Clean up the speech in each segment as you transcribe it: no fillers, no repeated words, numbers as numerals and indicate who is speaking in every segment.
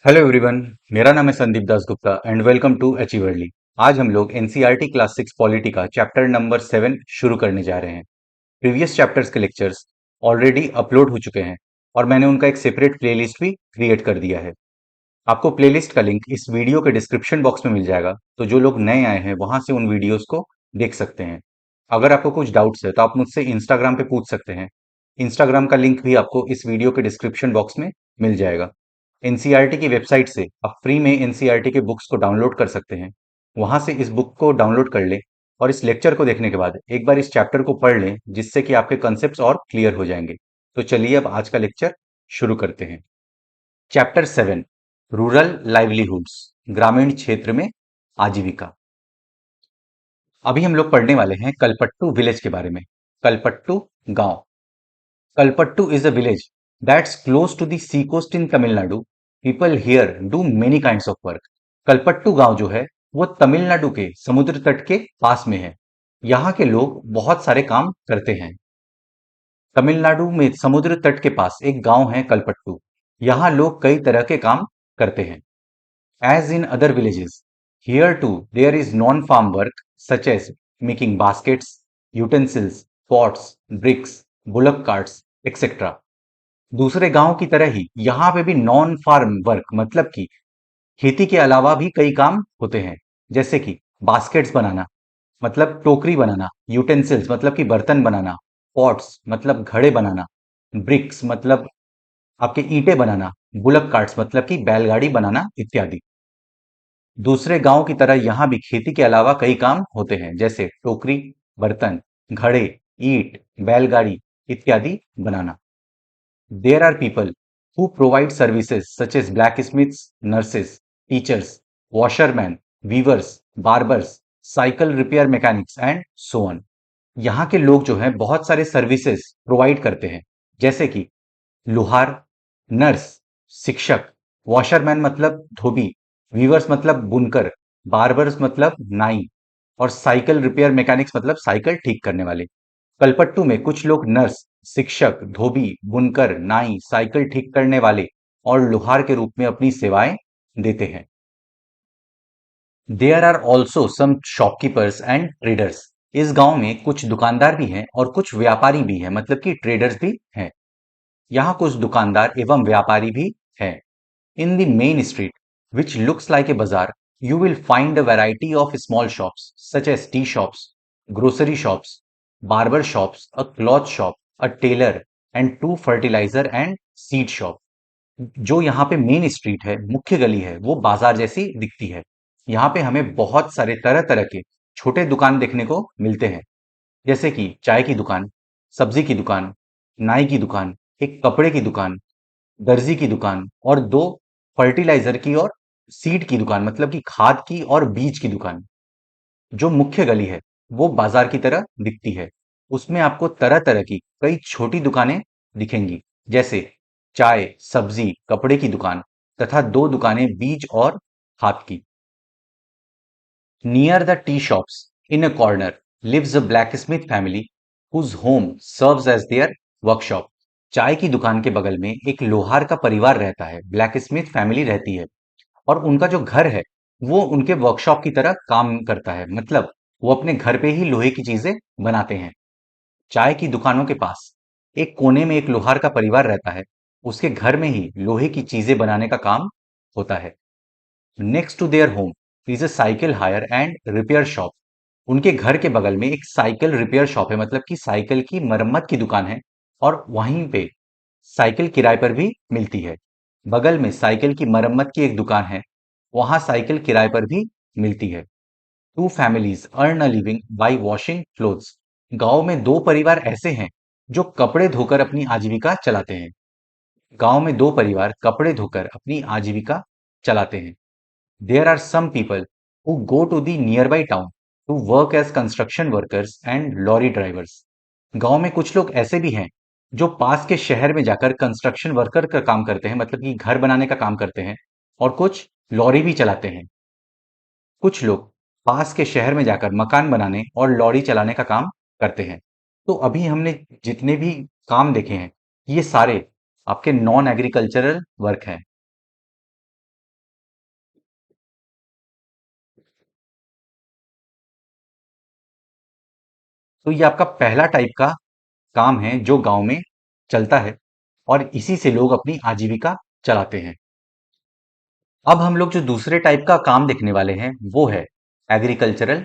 Speaker 1: Hello everyone. मेरा नाम है Sandeep Das Gupta and welcome to अचीवर्ली। आज हम लोग एनसीईआरटी क्लास 6 पॉलिटी का चैप्टर नंबर 7 शुरू करने जा रहे हैं। प्रीवियस चैप्टर्स के लेक्चर्स ऑलरेडी अपलोड हो चुके हैं और मैंने उनका एक सेपरेट प्लेलिस्ट भी क्रिएट कर दिया है। आपको प्लेलिस्ट का लिंक इस वीडियो के डिस्क्रिप्शन बॉक्स में मिल जाएगा, तो जो लोग नए आए हैं वहां से उन वीडियोस को देख सकते हैं। अगर आपको कुछ डाउट्स है तो आप मुझसे इंस्टाग्राम पे पूछ सकते हैं। इंस्टाग्राम का लिंक भी आपको इस वीडियो के डिस्क्रिप्शन बॉक्स में मिल जाएगा। एनसीईआरटी की वेबसाइट से आप फ्री में एनसीईआरटी के बुक्स को डाउनलोड कर सकते हैं। वहां से इस बुक को डाउनलोड कर लें और इस लेक्चर को देखने के बाद एक बार इस चैप्टर को पढ़ लें, जिससे कि आपके कंसेप्ट और क्लियर हो जाएंगे। तो चलिए अब आज का लेक्चर शुरू करते हैं। चैप्टर 7, रूरल लाइवलीहुड्स, ग्रामीण क्षेत्र में आजीविका। अभी हम लोग पढ़ने वाले हैं कलपट्टू विलेज के बारे में। कलपट्टू गांव। Kalpattu is a village that's close to the sea coast in Tamil Nadu. People here do many kinds of work. Kalpattu गांव जो है वो तमिलनाडु के समुद्र तट के पास में है। यहाँ के लोग बहुत सारे काम करते हैं। तमिलनाडु में समुद्र तट के पास एक गांव है कलपट्टू। यहाँ लोग कई तरह के काम करते हैं। As in other villages, here too there is non-farm work such as making baskets, utensils, pots, bricks, bullock carts, etc. दूसरे गांव की तरह ही यहाँ पे भी नॉन फार्म वर्क मतलब कि खेती के अलावा भी कई काम होते हैं, जैसे कि बास्केट्स बनाना मतलब टोकरी बनाना, यूटेंसिल्स मतलब कि बर्तन बनाना, पॉट्स मतलब घड़े बनाना, ब्रिक्स मतलब आपके ईंटें बनाना, बुलक कार्ट्स मतलब कि बैलगाड़ी बनाना इत्यादि। दूसरे गांव की तरह यहाँ भी खेती के अलावा कई काम होते हैं, जैसे टोकरी, बर्तन, घड़े, ईंट, बैलगाड़ी इत्यादि बनाना। There are people who provide services such as blacksmiths, nurses, teachers, washermen, weavers, barbers, cycle repair mechanics and so on. यहाँ के लोग जो हैं बहुत सारे सर्विसेज प्रोवाइड करते हैं, जैसे कि लोहार, नर्स, शिक्षक, वॉशरमैन मतलब धोबी, वीवर्स मतलब बुनकर, बार्बर्स मतलब नाई और साइकिल रिपेयर मैकेनिक्स मतलब साइकिल ठीक करने वाले। कलपट्टू में कुछ लोग नर्स, शिक्षक, धोबी, बुनकर, नाई, साइकिल ठीक करने वाले और लोहार के रूप में अपनी सेवाएं देते हैं। There are also some shopkeepers and traders. इस गांव में कुछ दुकानदार भी हैं और कुछ व्यापारी भी हैं, मतलब कि ट्रेडर्स भी हैं। यहाँ कुछ दुकानदार एवं व्यापारी भी हैं। In the main street, which looks like a bazaar, you will find a variety of small shops such as tea shops, grocery shops, barber shops, a cloth shop, a tailor, and two fertilizer and seed shop. जो यहाँ पे main street है, मुख्य गली है, वो बाजार जैसी दिखती है। यहाँ पे हमें बहुत सारे तरह तरह के छोटे दुकान देखने को मिलते हैं, जैसे कि चाय की दुकान, सब्जी की दुकान, नाई की दुकान, एक कपड़े की दुकान, दर्जी की दुकान और दो फर्टिलाइजर की और सीड की दुकान मतलब कि खाद की और बीज की दुकान। जो मुख्य गली है वो बाजार की तरह दिखती है। उसमें आपको तरह तरह की कई छोटी दुकानें दिखेंगी, जैसे चाय, सब्जी, कपड़े की दुकान तथा दो दुकानें बीज और खाद की। Near the tea shops in a corner lives a blacksmith family whose home serves as their workshop. चाय की दुकान के बगल में एक लोहार का परिवार रहता है, ब्लैकस्मिथ फैमिली रहती है और उनका जो घर है वो उनके वर्कशॉप की तरह काम करता है, मतलब वो अपने घर पे ही लोहे की चीजें बनाते हैं। चाय की दुकानों के पास एक कोने में एक लोहार का परिवार रहता है, उसके घर में ही लोहे की चीजें बनाने का काम होता है। Next to their home is a cycle hire and repair shop. उनके घर के बगल में एक साइकिल रिपेयर शॉप है, मतलब कि साइकिल की मरम्मत की दुकान है और वहीं पे साइकिल किराए पर भी मिलती है। बगल में साइकिल की मरम्मत की एक दुकान है, वहां साइकिल किराए पर भी मिलती है। Two families earn a living by washing clothes. गांव में दो परिवार ऐसे हैं जो कपड़े धोकर अपनी आजीविका चलाते हैं। गांव में दो परिवार कपड़े धोकर अपनी आजीविका चलाते हैं। There are some people who go to the nearby town to work as construction workers and lorry drivers. गांव में कुछ लोग ऐसे भी हैं जो पास के शहर में जाकर कंस्ट्रक्शन वर्कर का काम करते हैं, मतलब कि घर बनाने का काम करते हैं और कुछ लॉरी भी चलाते हैं। कुछ लोग पास के शहर में जाकर मकान बनाने और लॉरी चलाने का काम करते हैं। तो अभी हमने जितने भी काम देखे हैं ये सारे आपके नॉन एग्रीकल्चरल वर्क हैं। तो ये आपका पहला टाइप का काम है जो गांव में चलता है और इसी से लोग अपनी आजीविका चलाते हैं। अब हम लोग जो दूसरे टाइप का काम देखने वाले हैं वो है agricultural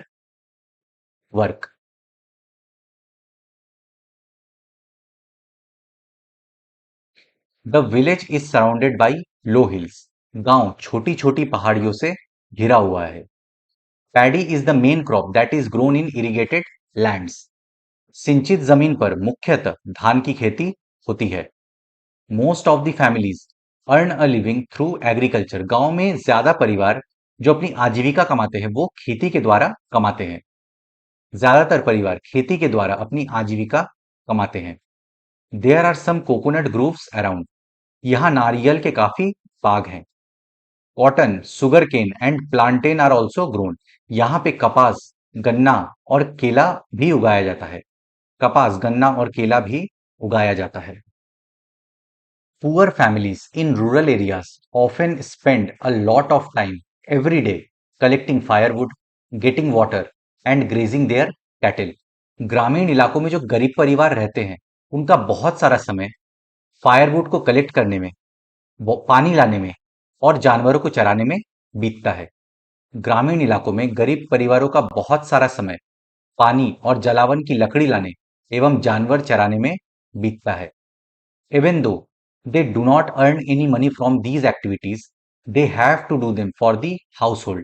Speaker 1: work. The village is surrounded by law hills. गांव छोटी छोटी पहाड़ियों से घिरा हुआ है। Paddy is the main crop that is grown in irrigated lands. सिंचित जमीन पर मुख्यतः धान की खेती होती है। Most of the families earn a living through agriculture. गांव में ज्यादा परिवार जो अपनी आजीविका कमाते हैं वो खेती के द्वारा कमाते हैं। ज्यादातर परिवार खेती के द्वारा अपनी आजीविका कमाते हैं। There are some coconut groves around. यहाँ नारियल के काफी बाग हैं। Cotton, sugar cane and plantain are also grown. यहाँ पे कपास, गन्ना और केला भी उगाया जाता है। कपास, गन्ना और केला भी उगाया जाता है। Poor families in rural areas often spend a lot of time every day collecting firewood, getting water and grazing their cattle. ग्रामीण इलाकों में जो गरीब परिवार रहते हैं, उनका बहुत सारा समय फायरवुड को कलेक्ट करने में, पानी लाने में और जानवरों को चराने में बीतता है। ग्रामीण इलाकों में गरीब परिवारों का बहुत सारा समय पानी और जलावन की लकड़ी लाने एवं जानवर चराने में बीतता है। Even though they do not earn any money from these activities, they have to do them for the household.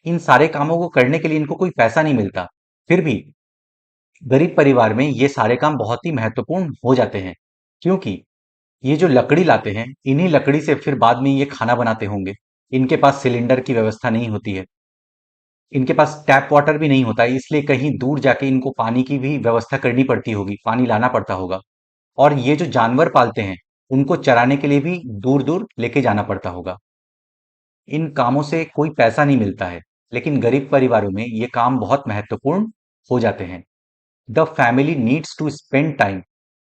Speaker 1: इन सारे कामों को करने के लिए इनको कोई पैसा नहीं मिलता, फिर भी गरीब परिवार में ये सारे काम बहुत ही महत्वपूर्ण हो जाते हैं, क्योंकि ये जो लकड़ी लाते हैं, इन्हीं लकड़ी से फिर बाद में ये खाना बनाते होंगे। इनके पास सिलेंडर की व्यवस्था नहीं होती है, इनके पास टैप वाटर भी नहीं होता है, इसलिए कहीं दूर जाके इनको पानी की भी व्यवस्था करनी पड़ती होगी, पानी लाना पड़ता होगा। और ये जो जानवर पालते हैं, उनको चराने के लिए भी दूर-दूर लेके जाना पड़ता होगा। इन कामों से कोई पैसा नहीं मिलता है, लेकिन गरीब परिवारों में ये काम बहुत महत्वपूर्ण हो जाते हैं। The family needs to spend time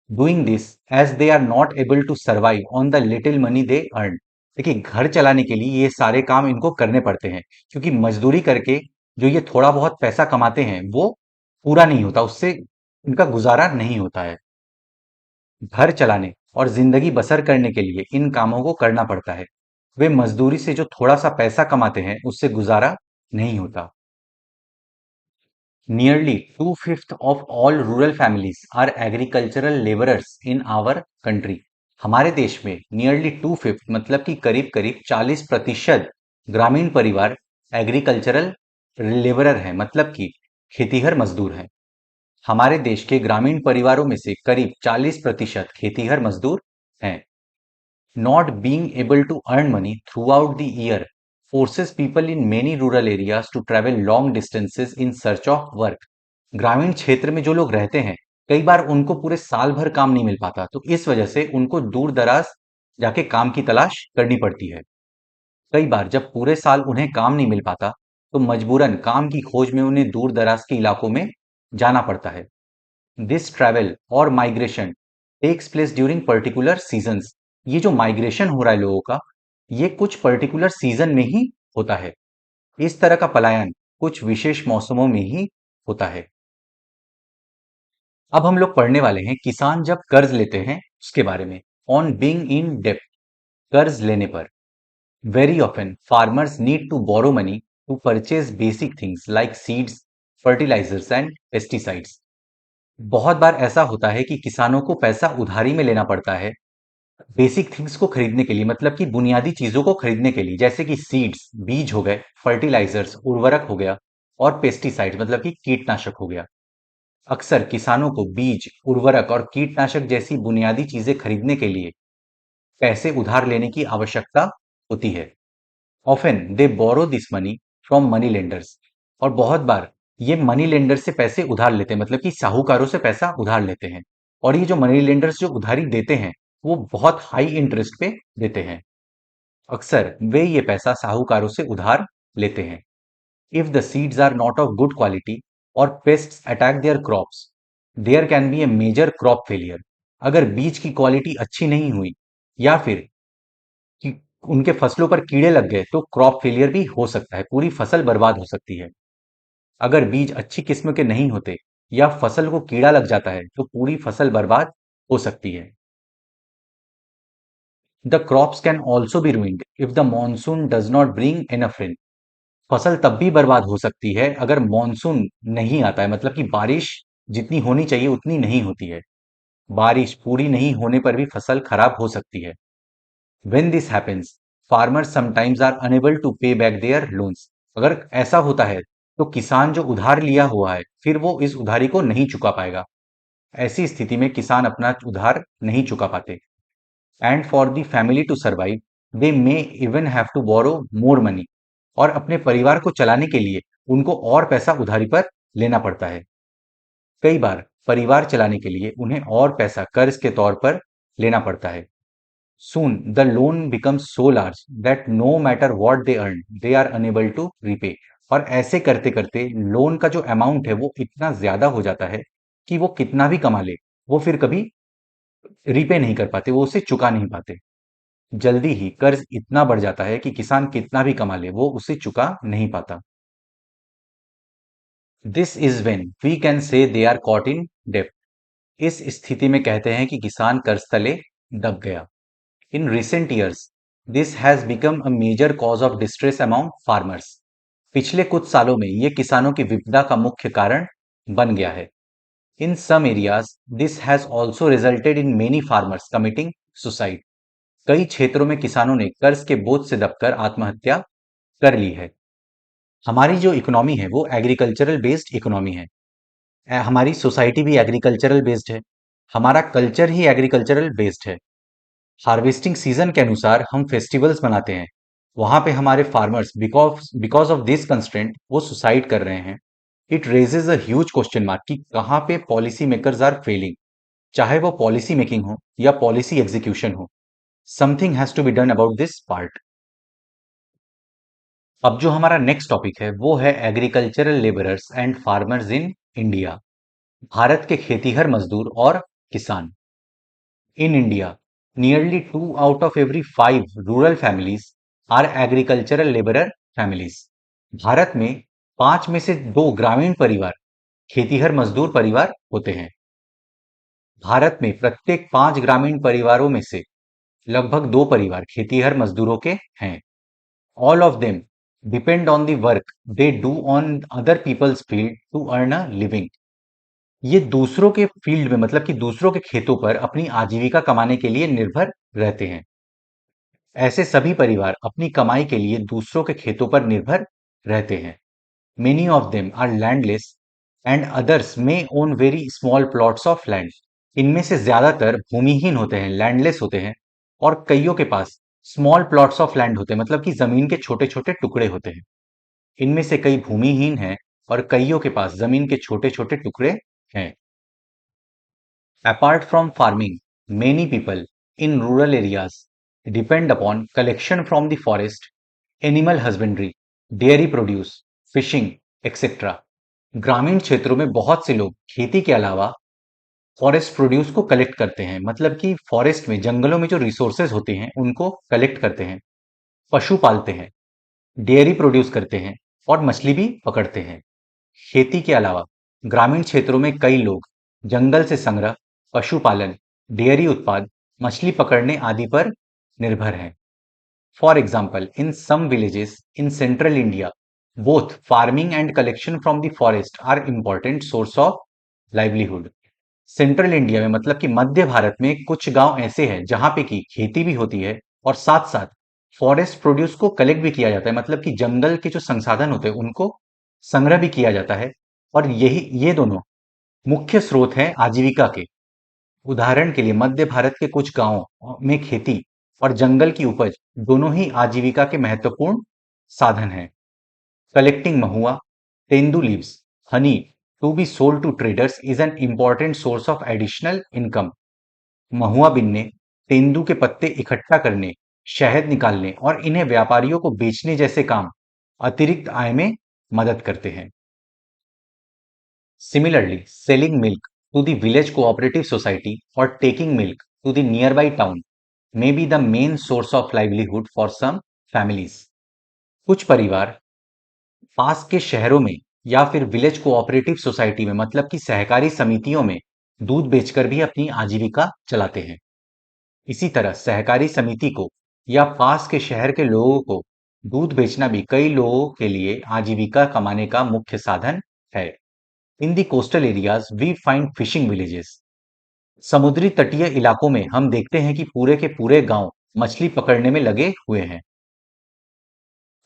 Speaker 1: doing this as they are not able to survive on the little money they earn. देखिए, घर चलाने के लिए ये सारे काम इनको करने पड़ते हैं, क्योंकि मजदूरी करके जो ये थोड़ा बहुत पैसा कमाते हैं, वो पूरा नहीं होता, उससे इनका गुजारा नहीं होता है। घर चलाने और जिंदगी बसर करने के लिए इन कामों को करना पड़ता है। वे मजदूरी से जो थोड़ा सा पैसा कमाते हैं उससे गुजारा नहीं होता। Nearly 2/5 of all rural families are agricultural laborers in our country. हमारे देश में नियरली 2/5 मतलब कि करीब करीब 40% ग्रामीण परिवार एग्रीकल्चरल लेबरर हैं, मतलब कि खेतीहर मजदूर हैं। हमारे देश के ग्रामीण परिवारों में से करीब 40% खेतीहर मजदूर हैं। Not being able to earn money throughout the year forces people in many rural areas to travel long distances in search of work. ग्रामीण क्षेत्र में जो लोग रहते हैं, कई बार उनको पूरे साल भर काम नहीं मिल पाता, तो इस वजह से उनको दूर दराज जाके काम की तलाश करनी पड़ती है। कई बार जब पूरे साल उन्हें काम नहीं मिल पाता, तो मजबूरन काम की खोज में उन्हें दूर दराज के इलाकों में जाना पड़ता है। दिस ट्रैवल और migration takes place during particular seasons. ये जो माइग्रेशन हो रहा है लोगों का, ये कुछ पर्टिकुलर सीजन में ही होता है। इस तरह का पलायन कुछ विशेष मौसमों में ही होता है। अब हम लोग पढ़ने वाले हैं किसान जब कर्ज लेते हैं उसके बारे में। ऑन बीइंग इन डेप्ट, कर्ज लेने पर। Very often farmers need to borrow money to purchase basic things like seeds, fertilisers and pesticides. बहुत बार ऐसा होता है कि किसानों को पैसा उधारी में लेना पड़ता है बेसिक थिंग्स को खरीदने के लिए, मतलब कि बुनियादी चीजों को खरीदने के लिए, जैसे कि सीड्स, बीज हो गए, फर्टिलाइजर्स, उर्वरक हो गया और पेस्टिसाइड मतलब कि कीटनाशक हो गया। अक्सर किसानों को बीज, उर्वरक और कीटनाशक जैसी बुनियादी चीजें खरीदने के लिए पैसे उधार लेने की आवश्यकता होती है। Often they borrow this money from money lenders. और बहुत बार ये मनी लेंडर से पैसे उधार लेते हैं, मतलब कि साहूकारों से पैसा उधार लेते हैं। और ये जो मनी लेंडर्स जो उधारी देते हैं, वो बहुत हाई इंटरेस्ट पे देते हैं। अक्सर वे ये पैसा साहूकारों से उधार लेते हैं। If the seeds are not of good quality और pests attack their crops, there can be a major crop failure. अगर बीज की क्वालिटी अच्छी नहीं हुई या फिर कि उनके फसलों पर कीड़े लग गए, तो क्रॉप फेलियर भी हो सकता है, पूरी फसल बर्बाद हो सकती है। अगर बीज अच्छी किस्म के नहीं होते या फसल को कीड़ा लग जाता है तो पूरी फसल बर्बाद हो सकती है। The crops can also be ruined if the monsoon does not bring enough rain। फसल तब भी बर्बाद हो सकती है अगर मॉनसून नहीं आता है, मतलब कि बारिश जितनी होनी चाहिए उतनी नहीं होती है। बारिश पूरी नहीं होने पर भी फसल खराब हो सकती है। When this happens, farmers sometimes are unable to pay back their loans। अगर ऐसा होता है तो किसान जो उधार लिया हुआ है फिर वो इस उधारी को नहीं चुका पाएगा। ऐसी स्थिति में किसान अपना उधार नहीं चुका पाते। And for the family to survive they may even have to borrow more money. और अपने परिवार को चलाने के लिए उनको और पैसा उधारी पर लेना पड़ता है। कई बार परिवार चलाने के लिए उन्हें और पैसा कर्ज के तौर पर लेना पड़ता है। Soon the loan becomes so large that no matter what they earn, they are unable to repay। और ऐसे करते करते लोन का जो अमाउंट है वो इतना ज्यादा हो जाता है कि वो कितना भी कमा ले वो फिर कभी रीपे नहीं कर पाते, वो उसे चुका नहीं पाते। जल्दी ही कर्ज इतना बढ़ जाता है कि किसान कितना भी कमा ले वो उसे चुका नहीं पाता। This is when we can say they are caught in डेप्ट। इस स्थिति में कहते हैं कि किसान कर्ज तले दब गया। In recent years, this has become a major cause of distress among farmers। पिछले कुछ सालों में ये किसानों की विपदा का मुख्य कारण बन गया है। In some areas, this has also resulted in many farmers committing suicide। कई क्षेत्रों में किसानों ने कर्ज के बोझ से दबकर आत्महत्या कर ली है। हमारी जो इकोनॉमी है वो एग्रीकल्चरल बेस्ड इकोनॉमी है। हमारी सोसाइटी भी एग्रीकल्चरल बेस्ड है। हमारा कल्चर ही एग्रीकल्चरल बेस्ड है। हार्वेस्टिंग सीजन के अनुसार हम फेस्टिवल्स मनाते हैं। वहां पे हमारे farmers because because of this constraint वो सुसाइड कर रहे हैं। It raises a huge question mark कि कहाँ पे पॉलिसी मेकर्स आर फेलिंग, चाहे वो पॉलिसी मेकिंग हो या पॉलिसी एग्जीक्यूशन हो। Something has to be done about this part. अब जो हमारा नेक्स्ट टॉपिक है वो है agricultural labourers and farmers in India. Bharat के खेतीहर मजदूर और किसान। In India, nearly 2 out of every 5 rural families are agricultural laborer families। Bharat में 5 में से 2 ग्रामीण परिवार खेतीहर मजदूर परिवार होते हैं। भारत में प्रत्येक 5 ग्रामीण परिवारों में से लगभग 2 परिवार खेतीहर मजदूरों के हैं। All of them depend on the work they do on other people's field to earn a living। ये दूसरों के फील्ड में, मतलब कि दूसरों के खेतों पर अपनी आजीविका कमाने के लिए निर्भर रहते हैं। ऐसे सभी परिवार अपनी कमाई के लिए दूसरों के खेतों पर निर्भर रहते हैं। Many of them are landless and others may own very small plots of land. इनमें से ज्यादातर भूमिहीन होते हैं, लैंडलेस होते हैं, और कईयों के पास स्मॉल प्लॉट्स ऑफ लैंड होते हैं, मतलब कि जमीन के छोटे छोटे टुकड़े होते हैं। इनमें से कई भूमिहीन हैं और कईयों के पास जमीन के छोटे छोटे टुकड़े हैं। Apart from farming, many people in rural areas depend upon collection from the forest, animal husbandry, dairy produce, fishing, etc। ग्रामीण क्षेत्रों में बहुत से लोग खेती के अलावा फॉरेस्ट प्रोड्यूस को कलेक्ट करते हैं, मतलब कि फॉरेस्ट में, जंगलों में जो रिसोर्सेज होते हैं उनको कलेक्ट करते हैं, पशु पालते हैं, डेयरी प्रोड्यूस करते हैं और मछली भी पकड़ते हैं। खेती के अलावा ग्रामीण क्षेत्रों में कई लोग जंगल से संग्रह, पशुपालन, डेयरी उत्पाद, मछली पकड़ने आदि पर निर्भर हैं। For example, in some villages in central India both farming and collection from the forest are important source of livelihood. Central India में, मतलब कि मध्य भारत में कुछ गांव ऐसे हैं जहां पे की खेती भी होती है और साथ साथ फॉरेस्ट प्रोड्यूस को कलेक्ट भी किया जाता है, मतलब कि जंगल के जो संसाधन होते हैं उनको संग्रह भी किया जाता है। और ये दोनों मुख्य स्रोत हैं आजीविका के। उदाहरण के लिए मध्य भारत के कुछ गांवों में खेती और जंगल की उपज दोनों ही आजीविका के महत्वपूर्ण साधन हैं। Collecting mahua, tendu leaves, honey to be sold to traders is an important source of additional income. महुआ बिनने, तेंदू के पत्ते इकट्ठा करने, शहद निकालने और इन्हें व्यापारियों को बेचने जैसे काम अतिरिक्त आय में मदद करते हैं। Similarly, selling milk to the village cooperative society or taking milk to the nearby town may be the main source of livelihood for some families। कुछ परिवार पास के शहरों में या फिर विलेज कोऑपरेटिव सोसाइटी में मतलब कि सहकारी समितियों में दूध बेचकर भी अपनी आजीविका चलाते हैं। इसी तरह सहकारी समिति को या पास के शहर के लोगों को दूध बेचना भी कई लोगों के लिए आजीविका कमाने का मुख्य साधन है। In the coastal areas we find fishing villages. समुद्री तटीय इलाकों में हम देखते हैं कि पूरे के पूरे गांव मछली पकड़ने में लगे हुए हैं।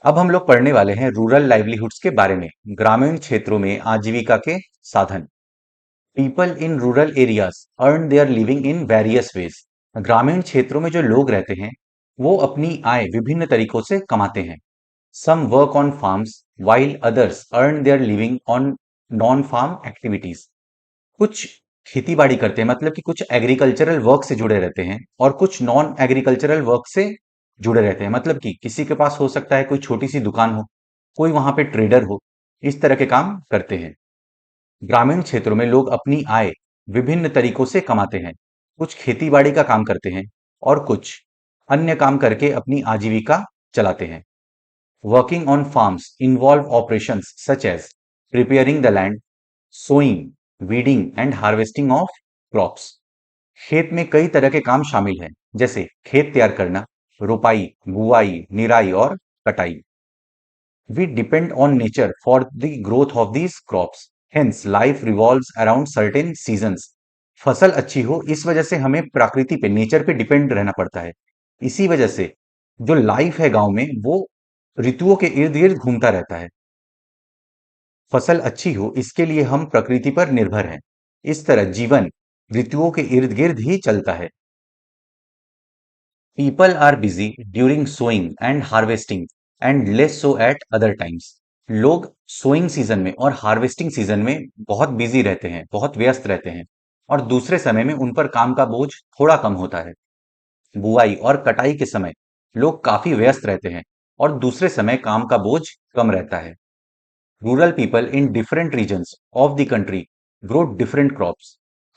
Speaker 1: अब हम लोग पढ़ने वाले हैं रूरल लाइवलीहुड्स के बारे में, ग्रामीण क्षेत्रों में आजीविका के साधन। People in rural areas earn their living in various ways. ग्रामीण क्षेत्रों में जो लोग रहते हैं वो अपनी आय विभिन्न तरीकों से कमाते हैं। Some work on farms while others earn their living on non farm activities. कुछ खेती बाड़ी करते हैं मतलब कि कुछ एग्रीकल्चरल वर्क से जुड़े रहते हैं और कुछ नॉन एग्रीकल्चरल वर्क से जुड़े रहते हैं मतलब कि किसी के पास हो सकता है कोई छोटी सी दुकान हो, कोई वहां पे ट्रेडर हो, इस तरह के काम करते हैं। ग्रामीण क्षेत्रों में लोग अपनी आय विभिन्न तरीकों से कमाते हैं। कुछ खेती बाड़ी का काम करते हैं और कुछ अन्य काम करके अपनी आजीविका चलाते हैं। Working on farms involve operations such as preparing the land, sowing, weeding and harvesting of crops. खेत में कई तरह के काम शामिल हैं, जैसे खेत तैयार करना, रोपाई, बुआई, निराई और कटाई। We depend on nature for the growth of these crops. Hence, life revolves around certain seasons. फसल अच्छी हो इस वजह से हमें प्रकृति पे, नेचर पे डिपेंड रहना पड़ता है। इसी वजह से जो लाइफ है गांव में वो ऋतुओं के इर्द गिर्द घूमता रहता है। फसल अच्छी हो इसके लिए हम प्रकृति पर निर्भर हैं। इस तरह जीवन ऋतुओं के इर्द गिर्द ही चलता है। People are busy during sowing and harvesting and less so at other times. लोग सोइंग सीजन में और हार्वेस्टिंग सीजन में बहुत बिजी रहते हैं, बहुत व्यस्त रहते हैं और दूसरे समय में उन पर काम का बोझ थोड़ा कम होता है। बुआई और कटाई के समय लोग काफी व्यस्त रहते हैं और दूसरे समय काम का बोझ कम रहता है। Rural people in different regions of the country grow different crops.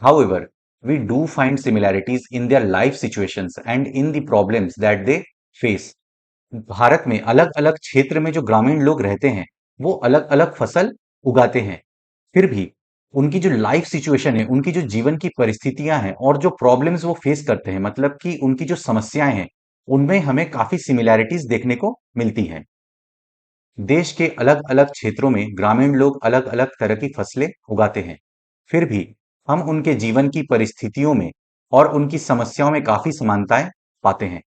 Speaker 1: However, we do find similarities in their life situations and in the problems that they face. Bharat में अलग-अलग क्षेत्र में जो ग्रामीण लोग रहते हैं, वो अलग-अलग फसल उगाते हैं। फिर भी उनकी जो लाइफ सिचुएशन है, उनकी जो जीवन की परिस्थितियां हैं और जो प्रॉब्लम्स वो फेस करते हैं, मतलब कि उनकी जो समस्याएं हैं, उनमें हमें काफी सिमिलैरिटीज देखने को मिलती हैं। देश के अलग-अलग क्षेत्रों में ग्रामीण लोग अलग-अलग तरह की फसलें उगाते हैं। फिर भी हम उनके जीवन की परिस्थितियों में और उनकी समस्याओं में काफी समानताएं पाते हैं।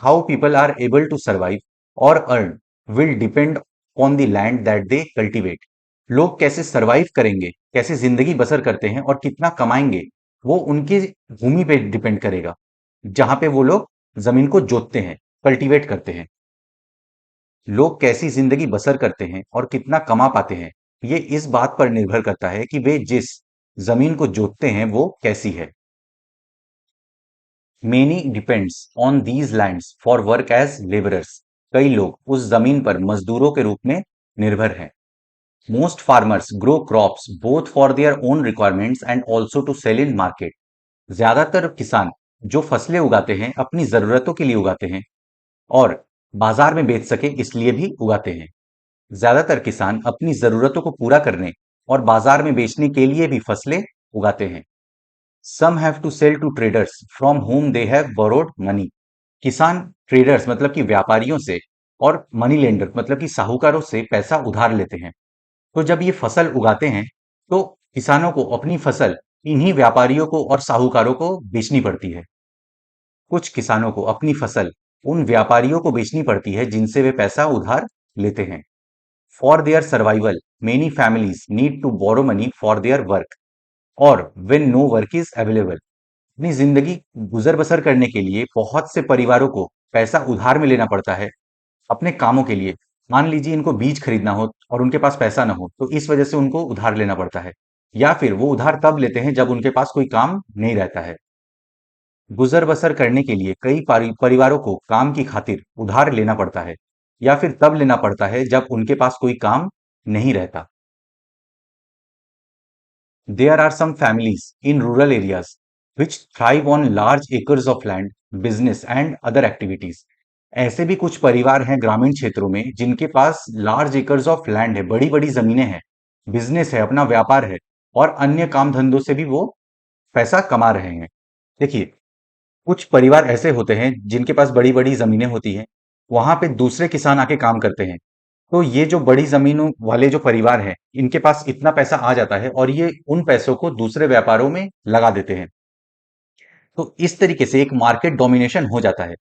Speaker 1: How people are able to survive और earn will depend on the land that they cultivate. लोग कैसे सर्वाइव करेंगे, कैसे जिंदगी बसर करते हैं और कितना कमाएंगे, वो उनकी भूमि पे डिपेंड करेगा, जहां पे वो लोग जमीन को जोतते हैं, कल्टीवेट करते हैं। लोग कैसी जिंदगी बसर करते हैं और कितना कमा पाते हैं, ये इस बात पर निर्भर करता है कि वे जिस जमीन को जोतते हैं वो कैसी है। Many depends on these lands for work as labourers. कई लोग उस जमीन पर मजदूरों के रूप में निर्भर हैं। Most farmers grow crops both for their own requirements and also to sell in market. ज्यादातर किसान जो फसलें उगाते हैं अपनी जरूरतों के लिए उगाते हैं और बाजार में बेच सके इसलिए भी उगाते हैं। ज्यादातर किसान अपनी जरूरतों को पूरा करने और बाजार में बेचने के लिए भी फसलें उगाते हैं। Some have to sell to traders from whom they have borrowed money. किसान ट्रेडर्स मतलब कि व्यापारियों से और मनी लेंडर मतलब कि साहूकारों से पैसा उधार लेते हैं। तो जब ये फसल उगाते हैं तो किसानों को अपनी फसल इन्हीं व्यापारियों को और साहूकारों को बेचनी पड़ती है। कुछ किसानों को अपनी फसल उन व्यापारियों को बेचनी पड़ती है जिनसे वे पैसा उधार लेते हैं। For their survival many families need to borrow money for their work और when no work is available. अपनी जिंदगी गुजर बसर करने के लिए बहुत से परिवारों को पैसा उधार में लेना पड़ता है अपने कामों के लिए। मान लीजिए इनको बीज खरीदना हो और उनके पास पैसा ना हो तो इस वजह से उनको उधार लेना पड़ता है, या फिर वो उधार तब लेते हैं जब उनके पास कोई काम नहीं रहता है। गुजर बसर करने के लिए कई परिवारों को काम की खातिर उधार लेना पड़ता है या फिर तब लेना पड़ता है जब उनके पास कोई काम नहीं रहता। There are some families in rural areas which thrive on large acres of land, business and other activities. ऐसे भी कुछ परिवार हैं ग्रामीण क्षेत्रों में जिनके पास लार्ज एकर्स ऑफ लैंड है, बड़ी बड़ी जमीनें हैं, बिजनेस है, अपना व्यापार है और अन्य काम धंधों से भी वो पैसा कमा रहे हैं। देखिए, कुछ परिवार ऐसे होते हैं जिनके पास बड़ी बड़ी जमीनें होती हैं, वहां पे दूसरे किसान आके काम करते हैं। तो ये जो बड़ी जमीनों वाले जो परिवार हैं, इनके पास इतना पैसा आ जाता है और ये उन पैसों को दूसरे व्यापारों में लगा देते हैं। तो इस तरीके से एक मार्केट डोमिनेशन हो जाता है।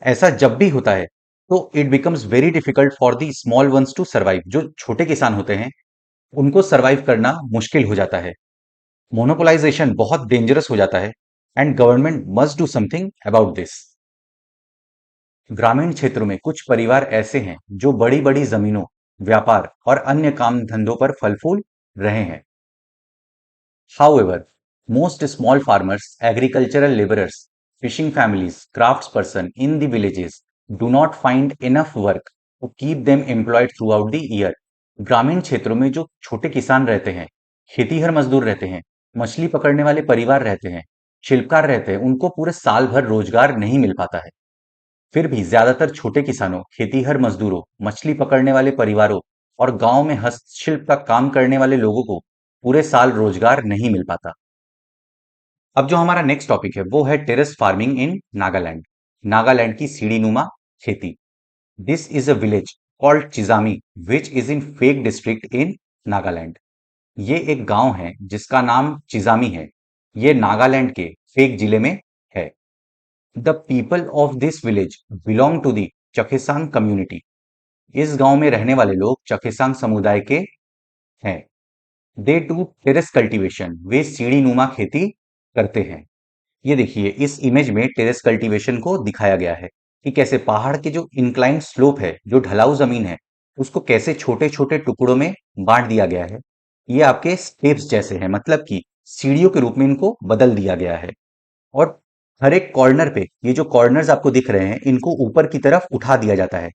Speaker 1: ऐसा जब भी होता है तो it becomes very difficult for the small ones to survive. जो छोटे किसान होते हैं उनको सर्वाइव करना मुश्किल हो जाता है। मोनोपोलाइजेशन बहुत डेंजरस हो जाता है and government must do something about this. ग्रामीण क्षेत्रों में कुछ परिवार ऐसे हैं जो बड़ी बड़ी जमीनों, व्यापार और अन्य काम धंधों पर फल फूल रहे हैं। However, most small farmers, agricultural laborers, fishing families, craftsperson in the villages do not find enough work to keep them employed throughout the year. ग्रामीण क्षेत्रों में जो छोटे किसान रहते हैं, खेतीहर मजदूर रहते हैं, मछली पकड़ने वाले परिवार रहते हैं, शिल्पकार रहते हैं, उनको पूरे साल भर रोजगार नहीं मिल पाता है। फिर भी ज्यादातर छोटे किसानों, खेतीहर मजदूरों, मछली पकड़ने वाले परिवारों और गांव में हस्तशिल्प का काम करने वाले लोगों को पूरे साल रोजगार नहीं मिल पाता। अब जो हमारा नेक्स्ट टॉपिक है वो है terrace farming in Nagaland. Nagaland की सीढ़ीनुमा खेती। This is a village called Chizami which is in Phek district in Nagaland. ये एक गांव है जिसका नाम चिजामी है। ये नागालैंड के फेक जिले में है। The people of this village belong to the Chakhesang community. इस गांव में रहने वाले लोग चखेसांग समुदाय के हैं। They do terrace cultivation. वे सीढ़ीनुमा खेती करते हैं। ये देखिए, इस इमेज में टेरेस कल्टीवेशन को दिखाया गया है कि कैसे पहाड़ के जो इंक्लाइंड स्लोप है, जो ढलाऊ जमीन है, उसको कैसे छोटे छोटे टुकड़ों में बांट दिया गया है। ये आपके स्टेप्स जैसे हैं, मतलब कि सीढ़ियों के रूप में इनको बदल दिया गया है। और हर एक कॉर्नर पे ये जो कॉर्नर्स आपको दिख रहे हैं, इनको ऊपर की तरफ उठा दिया जाता है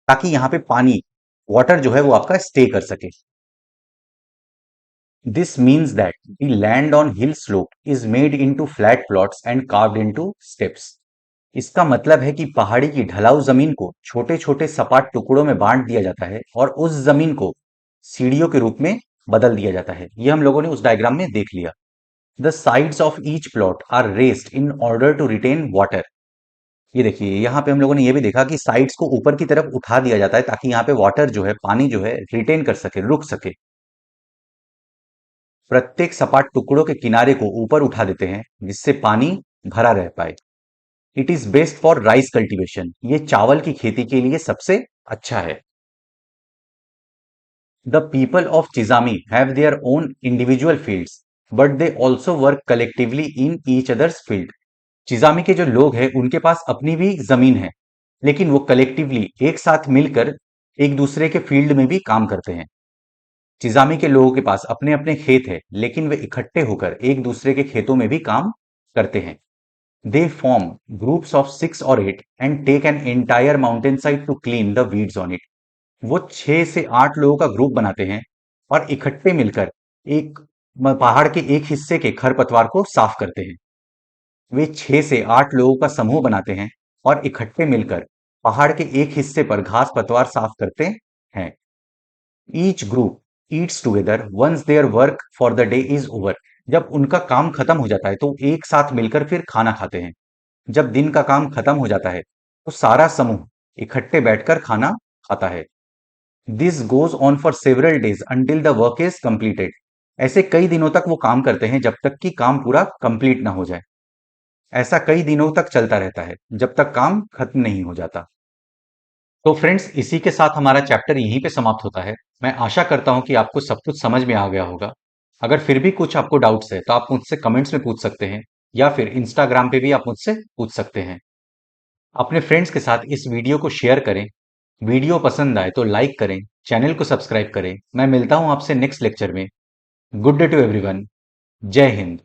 Speaker 1: ताकि यहाँ पे पानी, वाटर जो है वो आपका स्टे कर सके। This means that the land on hill slope is made into flat plots and carved into steps. इसका मतलब है कि पहाड़ी की ढलाऊ जमीन को छोटे छोटे सपाट टुकड़ों में बांट दिया जाता है और उस जमीन को सीढ़ियों के रूप में बदल दिया जाता है। ये हम लोगों ने उस डायग्राम में देख लिया। The sides of each plot are raised in order to retain water. ये देखिए, यहाँ पे हम लोगों ने ये भी देखा कि साइड्स को ऊपर की तरफ उठा दिया जाता है ताकि यहाँ पे वाटर जो है, पानी जो है, रिटेन कर सके, रुक सके। प्रत्येक सपाट टुकड़ों के किनारे को ऊपर उठा देते हैं जिससे पानी भरा रह पाए। It is best for rice cultivation. ये चावल की खेती के लिए सबसे अच्छा है। The people of Chizami have their own individual fields but they also work collectively in each others field. Chizami के जो लोग हैं उनके पास अपनी भी जमीन है, लेकिन वो कलेक्टिवली एक साथ मिलकर एक दूसरे के फील्ड में भी काम करते हैं। चिजामी के लोगों के पास अपने अपने खेत है, लेकिन वे इकट्ठे होकर एक दूसरे के खेतों में भी काम करते हैं। दे फॉर्म ग्रुप्स ऑफ 6 और 8 and take an entire mountain side to clean the weeds on it. वो 6 से 8 लोगों का ग्रुप बनाते हैं और इकट्ठे मिलकर एक पहाड़ के एक हिस्से के खरपतवार को साफ करते हैं। वे 6 से 8 लोगों का समूह बनाते हैं और इकट्ठे मिलकर पहाड़ के एक हिस्से पर घास पतवार साफ करते हैं। Each group eats together once their work for the day is over. जब उनका काम खत्म हो जाता है तो एक साथ मिलकर फिर खाना खाते हैं। जब दिन का काम खत्म हो जाता है तो सारा समूह इकट्ठे बैठकर खाना खाता है। This goes on for several days until the work is completed. ऐसे कई दिनों तक वो काम करते हैं जब तक कि काम पूरा कंप्लीट ना हो जाए। ऐसा कई दिनों तक चलता रहता है जब तक काम खत्म नहीं हो जाता। तो फ्रेंड्स, इसी के साथ हमारा चैप्टर यहीं पे समाप्त होता है। मैं आशा करता हूं कि आपको सब कुछ समझ में आ गया होगा। अगर फिर भी कुछ आपको डाउट्स है तो आप मुझसे कमेंट्स में पूछ सकते हैं या फिर इंस्टाग्राम पे भी आप मुझसे पूछ सकते हैं। अपने फ्रेंड्स के साथ इस वीडियो को शेयर करें। वीडियो पसंद आए तो लाइक करें, चैनल को सब्सक्राइब करें। मैं मिलता हूं आपसे नेक्स्ट लेक्चर में। Good day to everyone. जय हिंद।